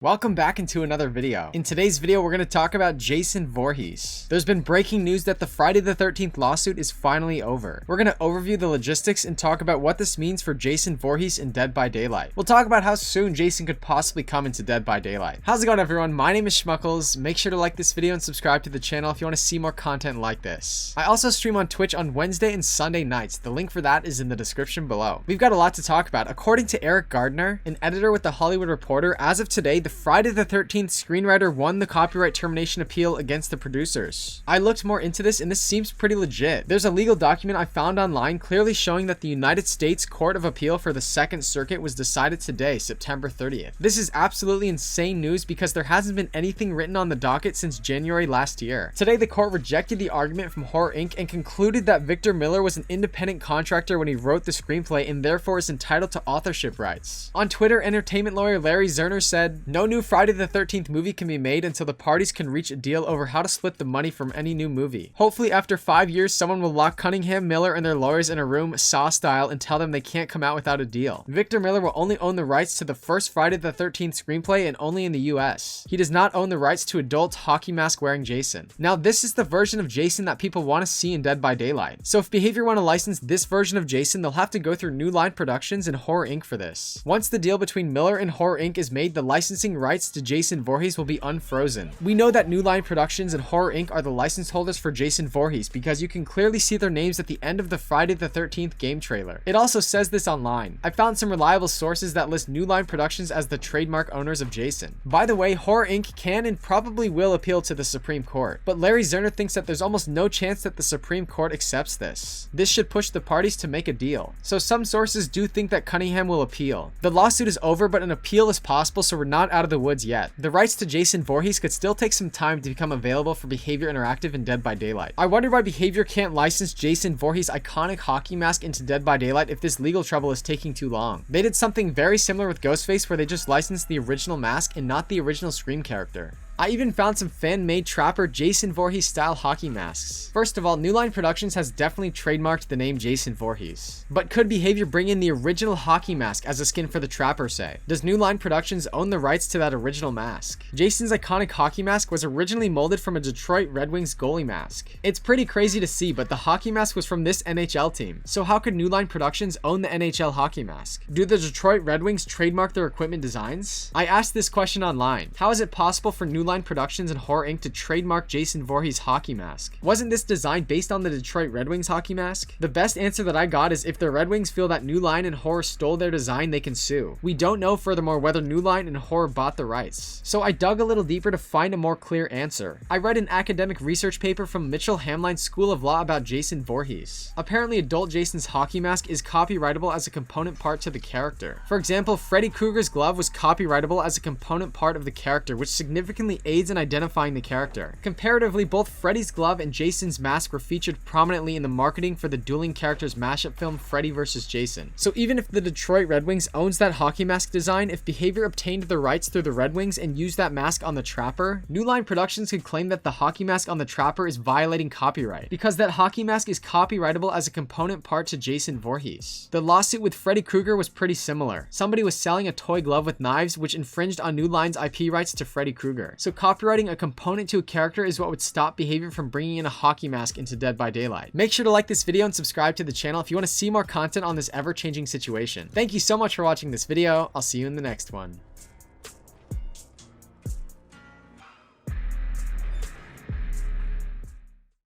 Welcome back into another video. In today's video, we're going to talk about Jason Voorhees. There's been breaking news that the Friday the 13th lawsuit is finally over. We're going to overview the logistics and talk about what this means for Jason Voorhees in Dead by Daylight. We'll talk about how soon Jason could possibly come into Dead by Daylight. How's it going, everyone? My name is Schmuckles. Make sure to like this video and subscribe to the channel if you want to see more content like this. I also stream on Twitch on Wednesday and Sunday nights. The link for that is in the description below. We've got a lot to talk about. According to Eric Gardner, an editor with The Hollywood Reporter, as of today, the Friday the 13th screenwriter won the copyright termination appeal against the producers. I looked more into this and this seems pretty legit. There's a legal document I found online clearly showing that the United States Court of Appeal for the Second Circuit was decided today, September 30th. This is absolutely insane news because there hasn't been anything written on the docket since January last year. Today, the court rejected the argument from Horror Inc. and concluded that Victor Miller was an independent contractor when he wrote the screenplay and therefore is entitled to authorship rights. On Twitter, entertainment lawyer Larry Zerner said, "No new Friday the 13th movie can be made until the parties can reach a deal over how to split the money from any new movie. Hopefully after 5 years, someone will lock Cunningham, Miller, and their lawyers in a room, Saw style, and tell them they can't come out without a deal. Victor Miller will only own the rights to the first Friday the 13th screenplay and only in the US. He does not own the rights to adult hockey mask wearing Jason." Now this is the version of Jason that people want to see in Dead by Daylight. So if Behavior want to license this version of Jason, they'll have to go through New Line Productions and Horror Inc. for this. Once the deal between Miller and Horror Inc. is made, the licensing rights to Jason Voorhees will be unfrozen. We know that New Line Productions and Horror Inc. are the license holders for Jason Voorhees because you can clearly see their names at the end of the Friday the 13th game trailer. It also says this online. I found some reliable sources that list New Line Productions as the trademark owners of Jason. By the way, Horror Inc. can and probably will appeal to the Supreme Court, but Larry Zerner thinks that there's almost no chance that the Supreme Court accepts this. This should push the parties to make a deal. So some sources do think that Cunningham will appeal. The lawsuit is over, but an appeal is possible, so we're not out of the woods yet. The rights to Jason Voorhees could still take some time to become available for Behavior Interactive in Dead by Daylight. I wonder why Behavior can't license Jason Voorhees' iconic hockey mask into Dead by Daylight if this legal trouble is taking too long. They did something very similar with Ghostface where they just licensed the original mask and not the original Scream character. I even found some fan-made Trapper Jason Voorhees style hockey masks. First of all, New Line Productions has definitely trademarked the name Jason Voorhees. But could Behavior bring in the original hockey mask as a skin for the Trapper, say? Does New Line Productions own the rights to that original mask? Jason's iconic hockey mask was originally molded from a Detroit Red Wings goalie mask. It's pretty crazy to see, but the hockey mask was from this NHL team. So how could New Line Productions own the NHL hockey mask? Do the Detroit Red Wings trademark their equipment designs? I asked this question online. How is it possible for New Line Productions and Horror Inc. to trademark Jason Voorhees' hockey mask? Wasn't this design based on the Detroit Red Wings hockey mask? The best answer that I got is if the Red Wings feel that New Line and Horror stole their design, they can sue. We don't know furthermore whether New Line and Horror bought the rights. So I dug a little deeper to find a more clear answer. I read an academic research paper from Mitchell Hamline School of Law about Jason Voorhees. Apparently adult Jason's hockey mask is copyrightable as a component part to the character. For example, Freddy Krueger's glove was copyrightable as a component part of the character, which significantly aids in identifying the character. Comparatively, both Freddy's glove and Jason's mask were featured prominently in the marketing for the dueling characters mashup film Freddy vs. Jason. So even if the Detroit Red Wings owns that hockey mask design, if Behavior obtained the rights through the Red Wings and used that mask on the Trapper, New Line Productions could claim that the hockey mask on the Trapper is violating copyright, because that hockey mask is copyrightable as a component part to Jason Voorhees. The lawsuit with Freddy Krueger was pretty similar. Somebody was selling a toy glove with knives which infringed on New Line's IP rights to Freddy Krueger. So copyrighting a component to a character is what would stop Behavior from bringing in a hockey mask into Dead by Daylight. Make sure to like this video and subscribe to the channel if you want to see more content on this ever-changing situation. Thank you so much for watching this video. I'll see you in the next one.